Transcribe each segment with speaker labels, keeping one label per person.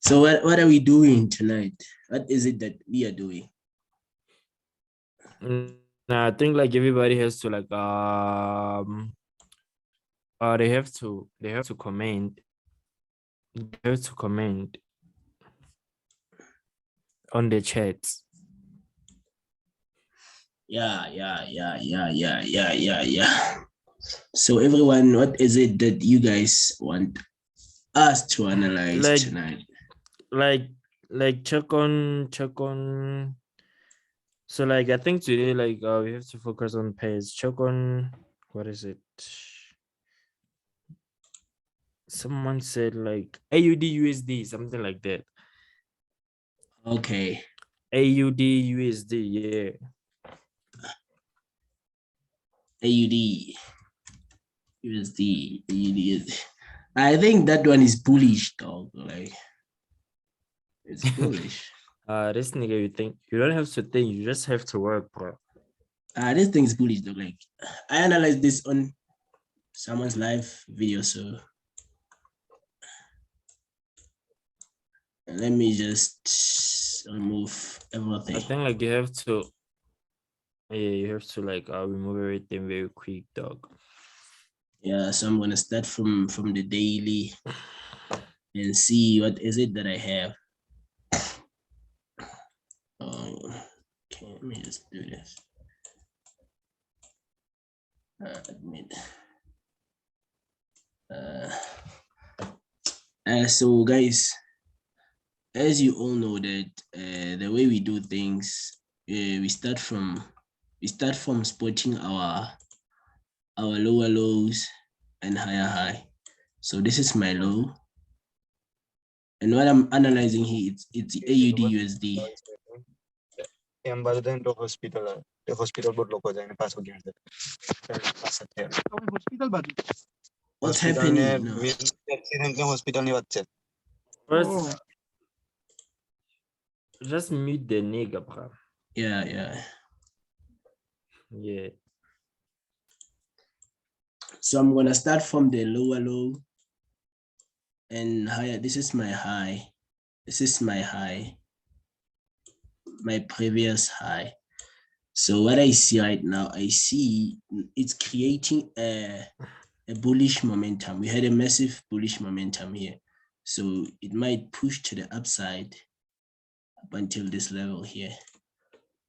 Speaker 1: So what are we doing tonight? What is it that we are doing?
Speaker 2: I think like everybody has to like they have to comment. They have to comment on the chats.
Speaker 1: Yeah. So everyone, what is it that you guys want us to analyze
Speaker 2: Like
Speaker 1: tonight?
Speaker 2: like like check on. So like I think today like we have to focus on pairs. Check on what is it? Someone said like AUD USD, something like that.
Speaker 1: Okay.
Speaker 2: AUD USD, yeah.
Speaker 1: AUD, USD, AUD. I think that one is bullish, dog. Like it's bullish.
Speaker 2: This nigga, you think you don't have to think, you just have to work, bro.
Speaker 1: This thing is bullish, dog. Like I analyzed this on someone's live video, so let me just remove
Speaker 2: I
Speaker 1: everything.
Speaker 2: think like you have to, yeah, you have to like remove everything very quick, dog.
Speaker 1: Yeah, so I'm gonna start from the daily and see what is it that I have. Okay, let me just do this. Admit. So guys, as you all know that the way we do things, we start from spotting our lower lows and higher high. So this is my low, and what I'm analyzing here, it's the AUD USD.
Speaker 3: Yang baru dan dok hospital, the hospital board logo jangan pas ho gaya. Hospital baru.
Speaker 1: What's
Speaker 3: Hospital
Speaker 1: happening
Speaker 3: ne
Speaker 1: now?
Speaker 3: accident hospital ne bacche.
Speaker 2: First, just mute the nigga, bro.
Speaker 1: Yeah.
Speaker 2: Yeah.
Speaker 1: So I'm gonna start from the lower low and higher. This is my high. This is my high, my previous high. So what I see right now, I see it's creating a bullish momentum. We had a massive bullish momentum here. So it might push to the upside up until this level here.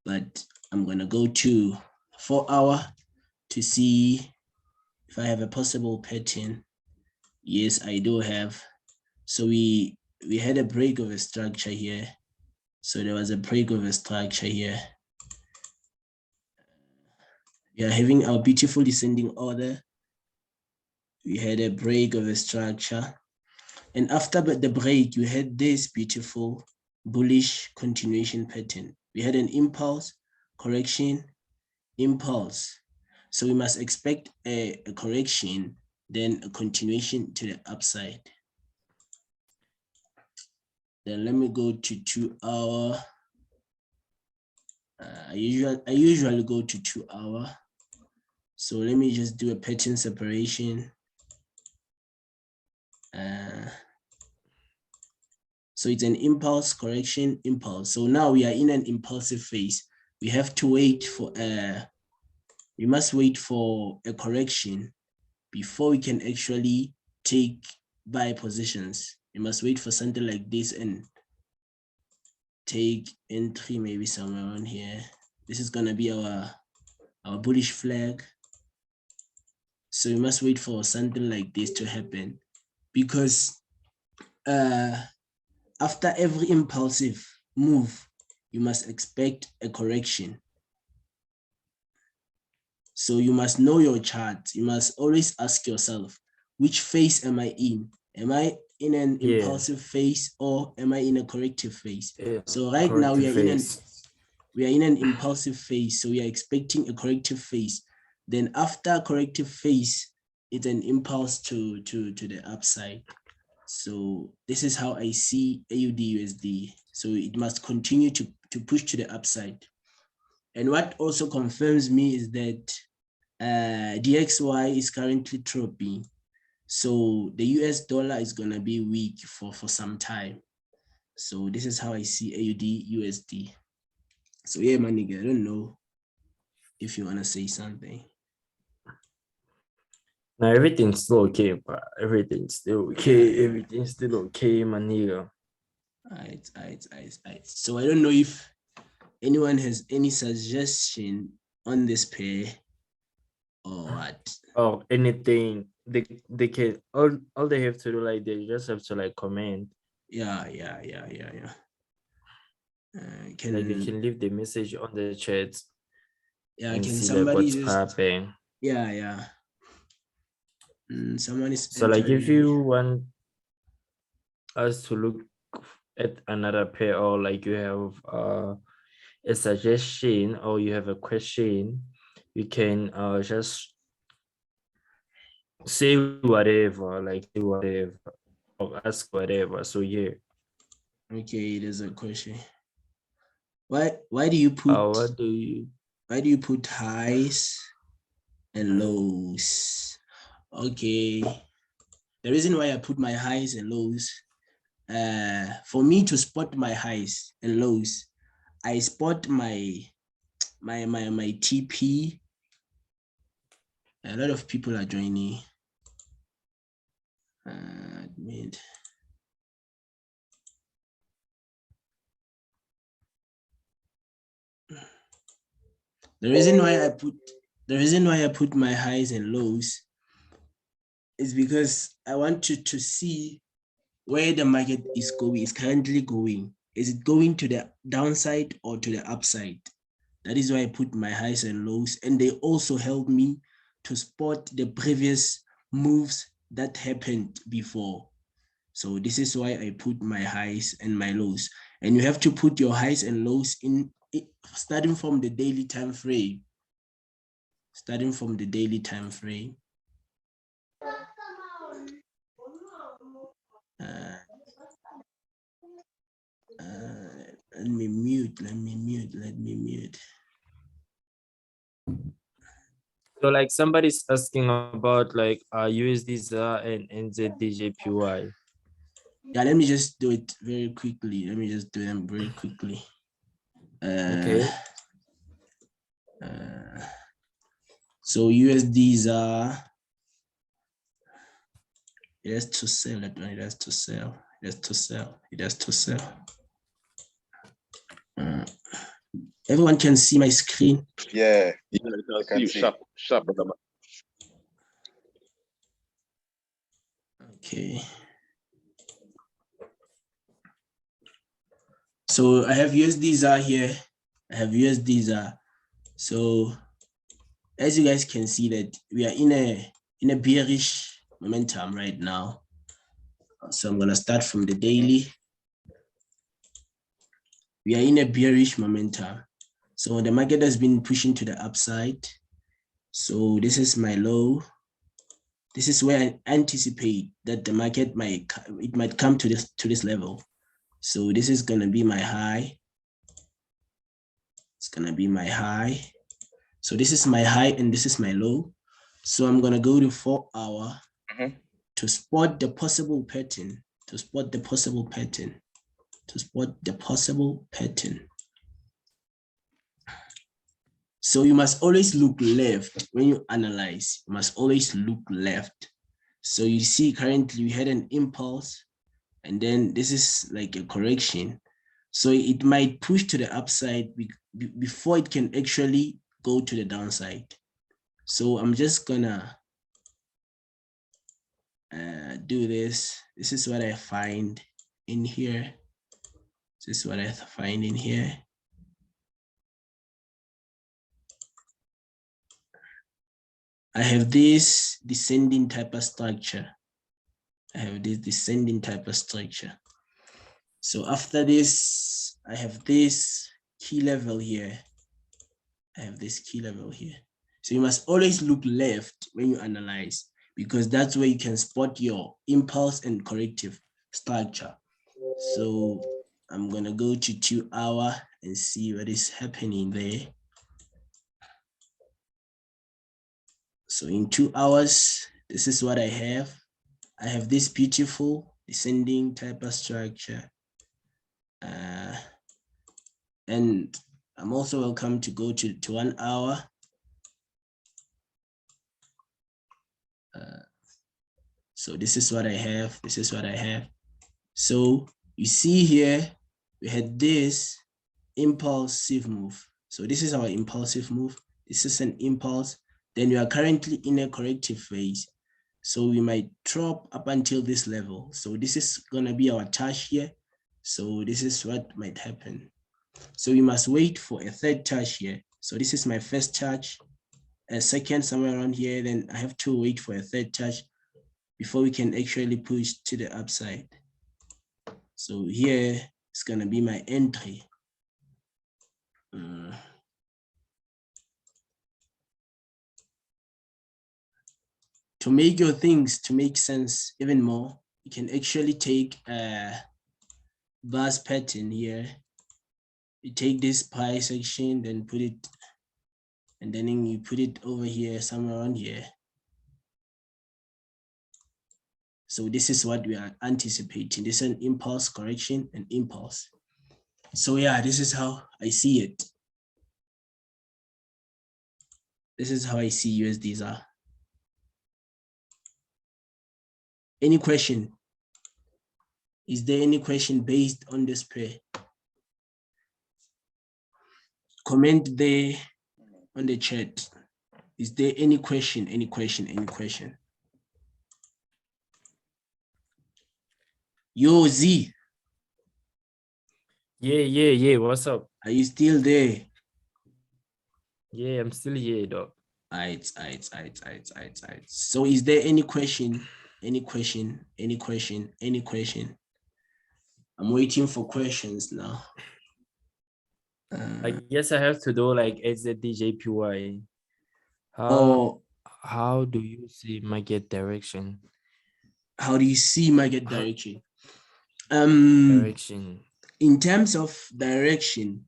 Speaker 1: But I'm gonna go to 4-hour to see if I have a possible pattern. Yes, I do have. So we had a break of a structure here. So there was a break of a structure here. We are having our beautiful descending order. We had a break of a structure. And after the break, you had this beautiful bullish continuation pattern. We had an impulse, correction, impulse. So we must expect a correction, then a continuation to the upside. Then let me go to 2-hour. I usually go to 2-hour. So let me just do a pattern separation. So it's an impulse, correction, impulse. So now we are in an impulsive phase. We have to wait for we must wait for a correction before we can actually take buy positions. We must wait for something like this and take entry maybe somewhere around here. This is gonna be our bullish flag. So we must wait for something like this to happen, because after every impulsive move, you must expect a correction. So you must know your chart. You must always ask yourself, which phase am I in? Am I in an impulsive phase, or am I in a corrective phase?
Speaker 2: Yeah.
Speaker 1: So right now we are in an impulsive phase. So we are expecting a corrective phase. Then after corrective phase, it's an impulse to the upside. So this is how I see AUD USD. So it must continue to push to the upside. And what also confirms me is that DXY is currently dropping. So the US dollar is gonna be weak for some time. So this is how I see AUD USD. So yeah, my nigga, I don't know if you wanna say something.
Speaker 2: Now everything's still okay, but everything's still okay. Everything's still okay, my nigga.
Speaker 1: Alright. So I don't know if anyone has any suggestion on this pair or what.
Speaker 2: Oh, anything they can all they have to do, like they just have to like comment.
Speaker 1: Yeah.
Speaker 2: Like they
Speaker 1: Can
Speaker 2: can leave the message on the chat and
Speaker 1: can
Speaker 2: see like
Speaker 1: somebody
Speaker 2: what's
Speaker 1: just
Speaker 2: happening.
Speaker 1: yeah. Someone is
Speaker 2: So like if
Speaker 1: entering.
Speaker 2: you want us to look at another pair, or like you have a suggestion or you have a question, you can just say whatever, like say whatever or ask whatever. So yeah.
Speaker 1: Okay, there's a question. Why do you put
Speaker 2: What do you
Speaker 1: highs and lows? Okay. The reason why I put my highs and lows, for me to spot my highs and lows, I spot my TP. A lot of people are joining. Admit. The reason why I put my highs and lows is because I want you to see where the market is currently going. Is it going to the downside or to the upside? That is why I put my highs and lows, and they also help me to spot the previous moves that happened before. So this is why I put my highs and my lows. And you have to put your highs and lows in starting from the daily time frame. Starting from the daily time frame. Let me mute.
Speaker 2: So like somebody's asking about like USD ZAR and NZDJPY.
Speaker 1: Yeah, let me just do it very quickly. Let me just do them very quickly.
Speaker 2: Okay.
Speaker 1: So USDs are it has to sell. It has to sell. Everyone can see my screen.
Speaker 3: Yeah.
Speaker 4: I can see you sharp, brother.
Speaker 1: Okay. So I have USD ZAR here. I have USD ZAR. So as you guys can see that we are in a bearish momentum right now. So I'm gonna start from the daily. We are in a bearish momentum. So the market has been pushing to the upside. So this is my low. This is where I anticipate that the market might come to this level. So this is gonna be my high. It's gonna be my high. So this is my high and this is my low. So I'm gonna go to 4 hour to spot the possible pattern. So you must always look left when you analyze. You must always look left. So you see currently we had an impulse and then this is like a correction. So it might push to the upside before it can actually go to the downside. So I'm just gonna do this. This is what I find in here. I have this descending type of structure. So after this, I have this key level here. So you must always look left when you analyze, because that's where you can spot your impulse and corrective structure. So I'm gonna go to 2 hour and see what is happening there. So in 2 hours, this is what I have. I have this beautiful descending type of structure. And I'm also welcome to go to 1 hour. So this is what I have. This is what I have. So you see here, we had this impulsive move. So this is our impulsive move. This is an impulse. Then we are currently in a corrective phase. So we might drop up until this level. So this is gonna be our touch here. So this is what might happen. So we must wait for a third touch here. So this is my first touch, a second somewhere around here. Then I have to wait for a third touch before we can actually push to the upside. So here it's gonna be my entry. To make your things to make sense even more, you can actually take a bus pattern here. You take this pi section, then put it, and then you put it over here, somewhere around here. So this is what we are anticipating. This is an impulse correction and impulse. So yeah, this is how I see it. This is how I see USDs. Any question? Is there any question based on this pair? Comment there on the chat. Is there any question, any question, any question? Yo, Z.
Speaker 2: Yeah. What's up?
Speaker 1: Are you still there?
Speaker 2: Yeah, I'm still here, dog.
Speaker 1: Aight. So is there any question? Any question? Any question? Any question? I'm waiting for questions now.
Speaker 2: I guess I have to do like XZDJPY. How do you see market direction?
Speaker 1: How do you see market direction?
Speaker 2: Direction.
Speaker 1: In terms of direction,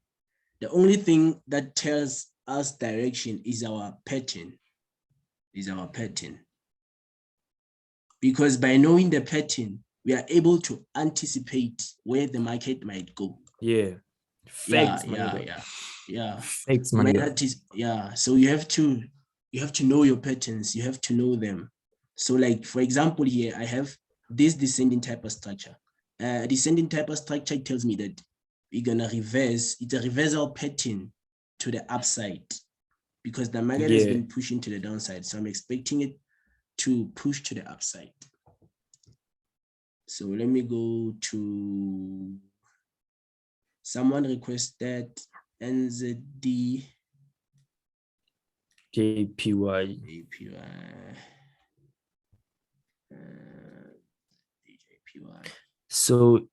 Speaker 1: the only thing that tells us direction is our pattern. Because by knowing the pattern, we are able to anticipate where the market might go.
Speaker 2: Yeah. Facts,
Speaker 1: Yeah.
Speaker 2: Facts, man.
Speaker 1: Yeah. So you have to know your patterns. You have to know them. So like, for example, here I have this descending type of structure. Descending type of structure tells me that we're gonna reverse. It's a reversal pattern to the upside because the market has been pushing to the downside. So I'm expecting it to push to the upside. So let me go to, someone requested NZD
Speaker 2: JPY. So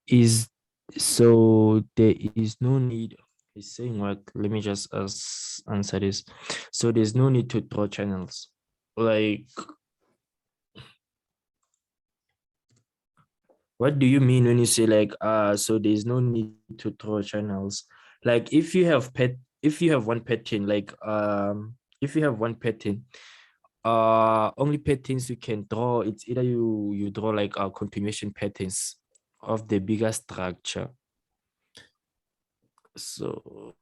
Speaker 2: there is no need. He's saying what? Let me just answer this. So there's no need to draw channels. Like, what do you mean when you say like so there's no need to draw channels? Like if you have one pattern, like if you have one pattern, only patterns you can draw, it's either you draw like continuation patterns of the bigger structure. So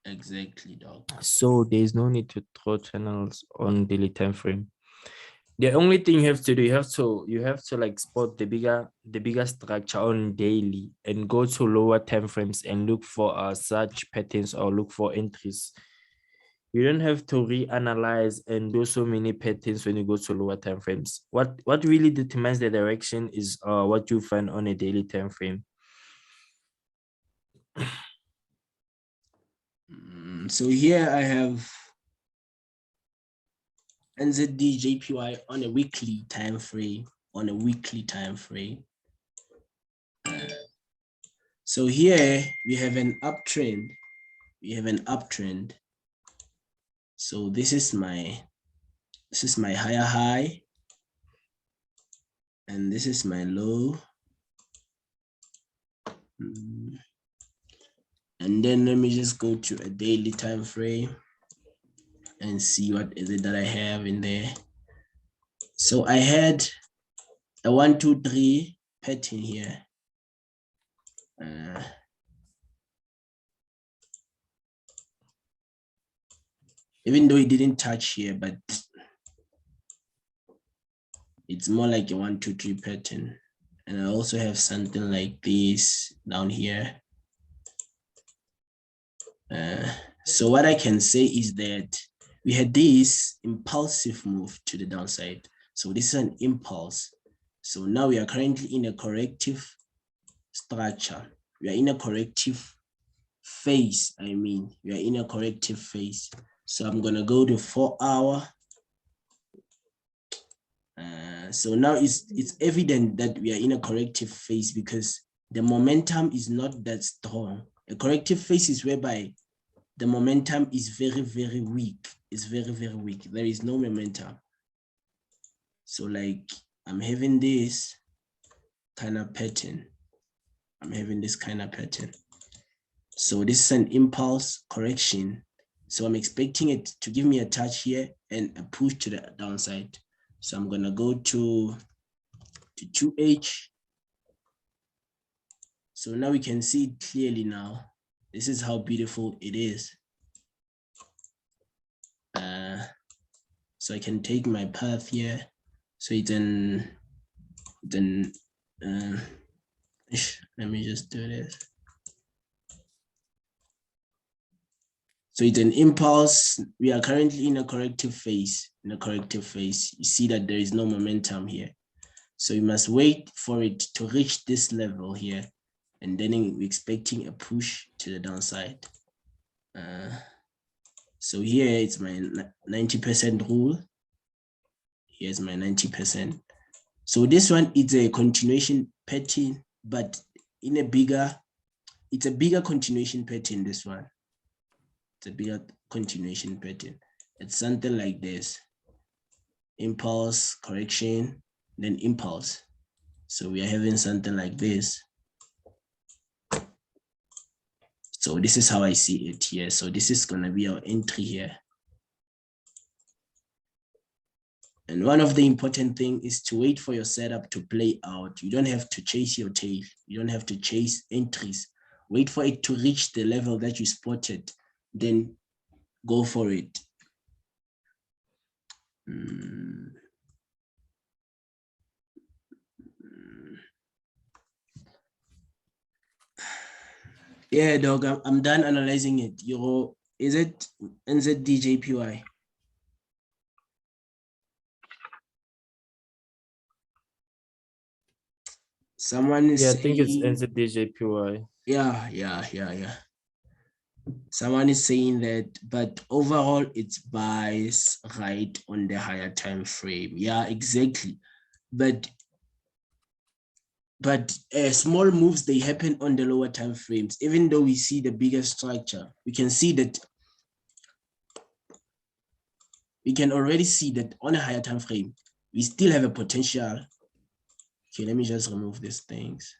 Speaker 1: exactly, dog.
Speaker 2: So there's no need to draw channels on daily time frame. The only thing you have to do, you have to like spot the bigger structure on daily and go to lower time frames and look for such patterns or look for entries. You don't have to reanalyze and do so many patterns when you go to lower time frames. What really determines the direction is what you find on a daily time frame.
Speaker 1: So here I have NZD JPY on a weekly time frame. So here we have an uptrend. So this is my higher high, and this is my low. And then let me just go to a daily time frame and see what is it that I have in there. So I had a 1, 2, 3 pattern here. Even though it didn't touch here, but it's more like a 1, 2, 3 pattern. And I also have something like this down here. So what I can say is that we had this impulsive move to the downside. So this is an impulse. So now we are currently in a corrective structure. We are in a corrective phase. We are in a corrective phase. So I'm going to go to 4 hour. So now it's evident that we are in a corrective phase because the momentum is not that strong. A corrective phase is whereby the momentum is very, very weak. It's very, very weak. There is no momentum. So like I'm having this kind of pattern. So this is an impulse correction. So I'm expecting it to give me a touch here and a push to the downside. So I'm gonna go to 2H. So now we can see it clearly now. This is how beautiful it is. So I can take my path here. So it's let me just do this. So it's an impulse. We are currently in a corrective phase. You see that there is no momentum here. So you must wait for it to reach this level here. And then we're expecting a push to the downside. So here it's my 90% rule. Here's my 90%. So this one is a continuation pattern, but in a bigger, it's a bigger continuation pattern, this one. It's a bigger continuation pattern. It's something like this. Impulse, correction, then impulse. So we are having something like this. So this is how I see it here. So this is going to be our entry here. And one of the important things is to wait for your setup to play out. You don't have to chase your tail. You don't have to chase entries. Wait for it to reach the level that you spotted, then go for it. Yeah, dog, I'm done analyzing it. Is it NZDJPY? Someone is saying,
Speaker 2: I think it's NZDJPY.
Speaker 1: Yeah. Someone is saying that, but overall it's buys right on the higher time frame. Yeah, exactly. But small moves, they happen on the lower time frames. Even though we see the bigger structure, we can already see that on a higher time frame, we still have a potential. Okay, let me just remove these things.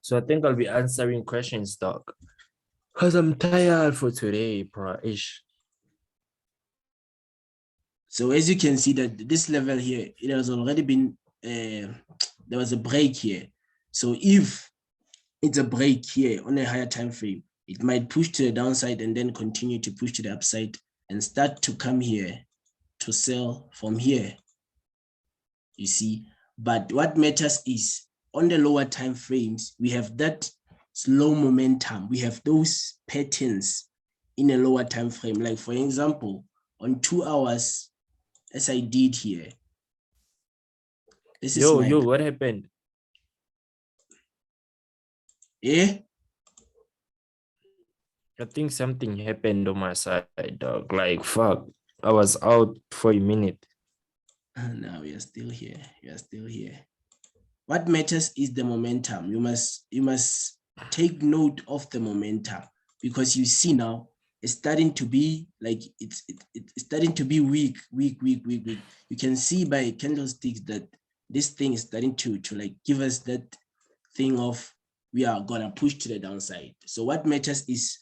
Speaker 2: So I think I'll be answering questions, doc. Because I'm tired for today, bro-ish.
Speaker 1: So as you can see that this level here, it has already been, there was a break here. So if it's a break here on a higher time frame, it might push to the downside and then continue to push to the upside and start to come here to sell from here, you see. But what matters is on the lower time frames, we have that slow momentum. We have those patterns in a lower time frame. Like for example, on 2 hours, as I did here. This is
Speaker 2: what happened?
Speaker 1: Yeah.
Speaker 2: I think something happened on my side, dog. Like, fuck, I was out for a minute.
Speaker 1: Now we are still here. What matters is the momentum. You must take note of the momentum, because you see now it's starting to be like it's starting to be weak. You can see by candlesticks that this thing is starting to like give us that thing of we are gonna push to the downside. So what matters is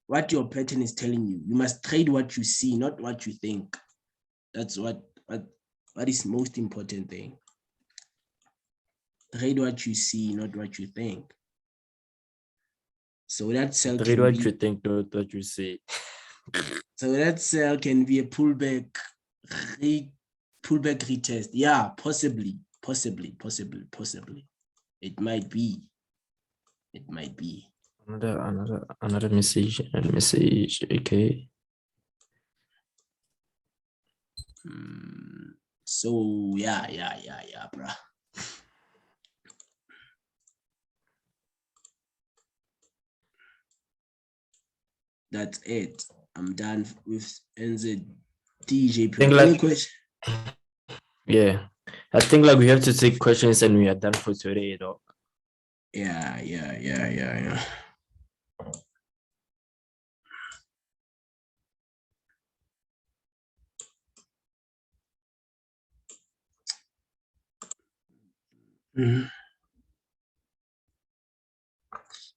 Speaker 1: what your pattern is telling you. You must trade what you see, not what you think. That's what is most important thing. Trade what you see, not what you think. So that cell
Speaker 2: Trade what you think, not what you see.
Speaker 1: So that cell can be a pullback retest. Yeah, possibly. It might be.
Speaker 2: Another message. Okay.
Speaker 1: So yeah, bruh. That's it. I'm done with NZ DJ. Any question?
Speaker 2: Yeah, I think like we have to take questions and we are done for today, though.
Speaker 1: Yeah.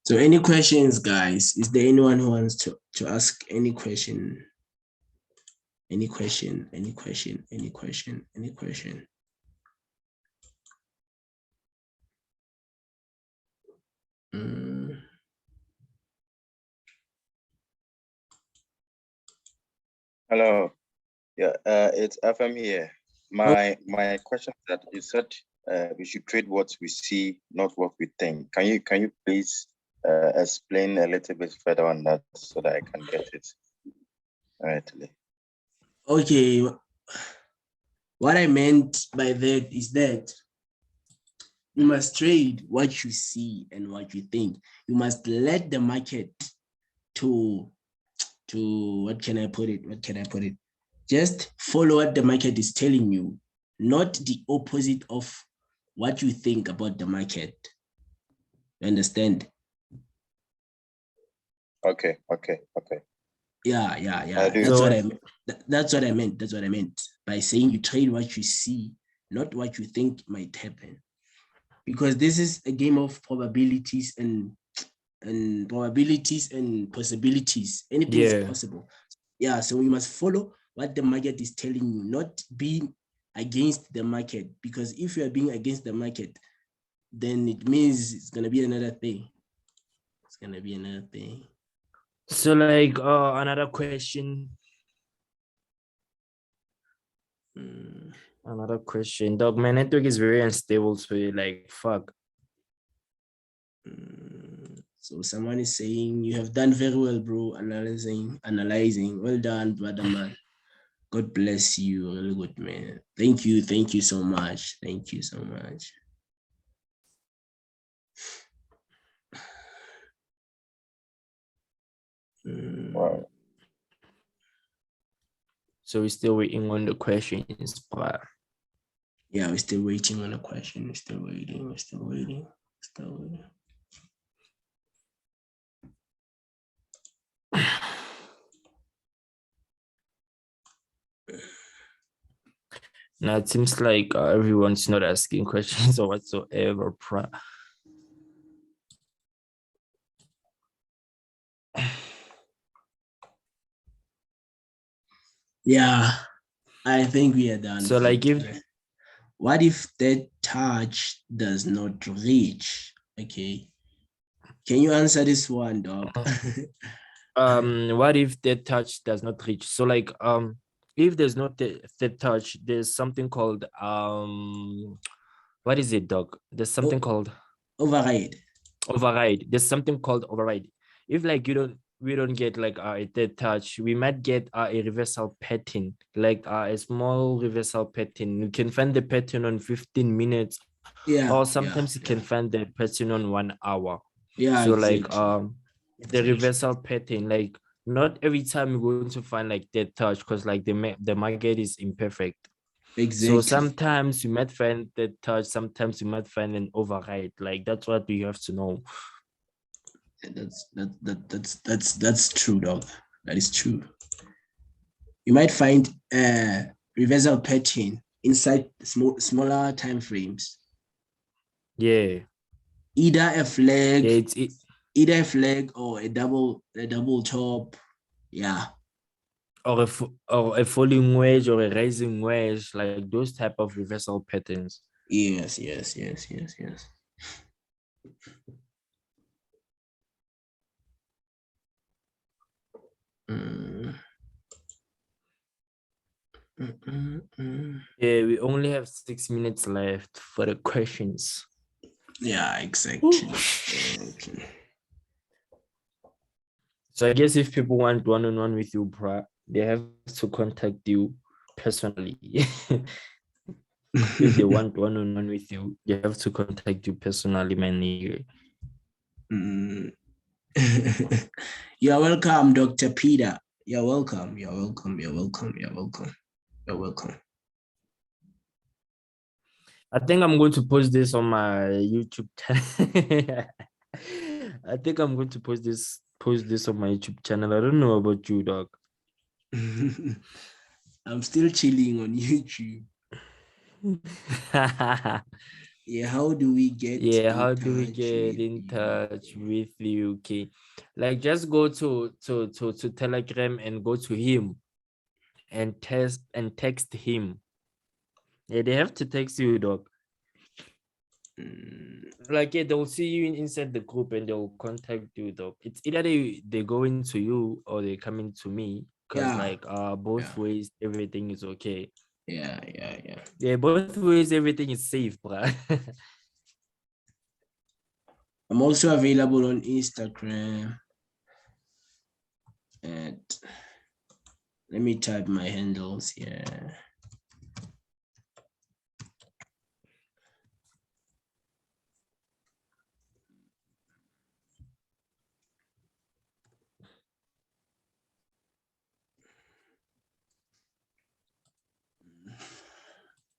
Speaker 1: So any questions, guys? Is there anyone who wants to ask any question? Any question?
Speaker 5: Hello. Yeah, it's FM here. My question is that you said we should trade what we see, not what we think. Can you please explain a little bit further on that so that I can get it rightly?
Speaker 1: Okay. What I meant by that is that you must trade what you see and what you think. You must let the market to what can I put it? Just follow what the market is telling you, not the opposite of what you think about the market. You understand?
Speaker 5: Okay.
Speaker 1: Yeah. That's what I meant by saying you trade what you see, not what you think might happen. Because this is a game of probabilities and possibilities. Anything is possible. Yeah, so you must follow what the market is telling you, not be against the market. Because if you are being against the market, then it means it's gonna be another thing.
Speaker 2: So like another question. Another question. Dog, my network is very unstable, so like fuck.
Speaker 1: So someone is saying you have done very well, bro. Analyzing. Well done, brother man. God bless you. Really good, man. Thank you so much.
Speaker 5: Wow.
Speaker 2: So we're still waiting on the questions, but
Speaker 1: yeah, we're still waiting on the question. We're still waiting.
Speaker 2: now it seems like everyone's not asking questions or whatsoever.
Speaker 1: Yeah, I think we are done.
Speaker 2: So like
Speaker 1: what if that touch does not reach? Okay. Can you answer this one, dog?
Speaker 2: What if that touch does not reach? So like if there's not that touch, there's something called what is it, dog? There's something called
Speaker 1: override.
Speaker 2: There's something called override. If like we don't get like a dead touch, we might get a reversal pattern, like a small reversal pattern. You can find the pattern on 15 minutes, or sometimes you can find the pattern on 1 hour.
Speaker 1: Yeah.
Speaker 2: So
Speaker 1: exactly.
Speaker 2: like the reversal pattern, like not every time you're going to find like dead touch, because like the market is imperfect.
Speaker 1: Exactly.
Speaker 2: So sometimes you might find the touch, sometimes you might find an override. Like that's what you have to know.
Speaker 1: That's true, dog. That is true. You might find a reversal pattern inside smaller time frames.
Speaker 2: Yeah.
Speaker 1: Either a flag,
Speaker 2: Yeah, it's
Speaker 1: either a flag or a double top. Yeah.
Speaker 2: or a falling wedge or a rising wedge, like those type of reversal patterns.
Speaker 1: Yes. Mm.
Speaker 2: Yeah, we only have 6 minutes left for the questions.
Speaker 1: Yeah, exactly. Okay.
Speaker 2: So I guess if people want one-on-one with you, they have to contact you personally. If they want one-on-one with you, they have to contact you personally, my nigga.
Speaker 1: Mm. You're welcome, Dr. Peter. You're welcome.
Speaker 2: I think I'm going to post this on my YouTube channel. I think I'm going to post this on my YouTube channel. I don't know about you, dog.
Speaker 1: I'm still chilling on YouTube. Yeah, how do we get
Speaker 2: How do we get in touch with you? Okay, like just go to Telegram and go to him and text him. Yeah, they have to text you, dog. Like, yeah, they'll see you inside the group and they'll contact you, dog. It's either they go into you or they come into me, because like both ways everything is okay.
Speaker 1: Yeah.
Speaker 2: Both ways everything is safe, bruh.
Speaker 1: I'm also available on Instagram. And let me type my handles here.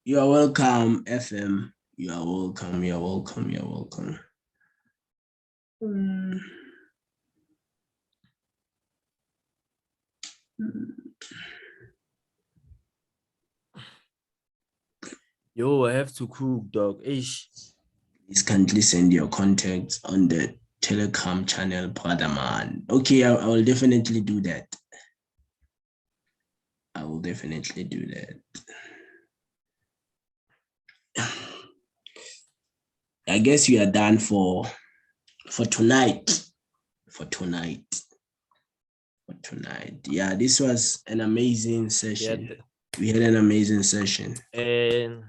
Speaker 1: You are welcome, FM. You are welcome.
Speaker 2: Yo, I have to cook, dog. Ish.
Speaker 1: Please kindly send your contacts on the Telecom channel, brother man. Okay, I will definitely do that. I will definitely do that. I guess we are done for tonight. Yeah, this was an amazing session. We had an amazing session.
Speaker 2: And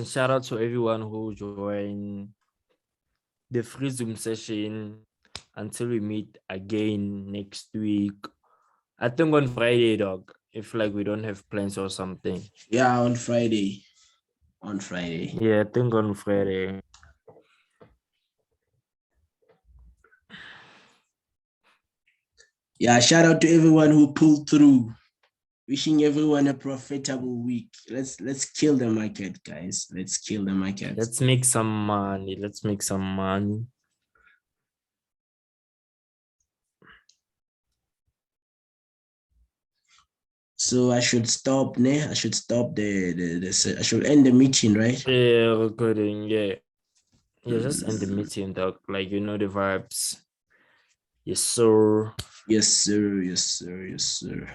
Speaker 2: shout out to everyone who joined the free Zoom session. Until we meet again next week. I think on Friday, dog. If like we don't have plans or something.
Speaker 1: Yeah, on Friday.
Speaker 2: Yeah, I think on Friday.
Speaker 1: Yeah, shout out to everyone who pulled through. Wishing everyone a profitable week. Let's kill the market, guys. Let's kill the market.
Speaker 2: Let's make some money.
Speaker 1: So I should stop, ne? I should stop I should end the meeting, right?
Speaker 2: Yeah, recording, yeah. Yeah, just end the meeting, dog. Like, you know the vibes. Yes, sir.
Speaker 1: Yes, sir.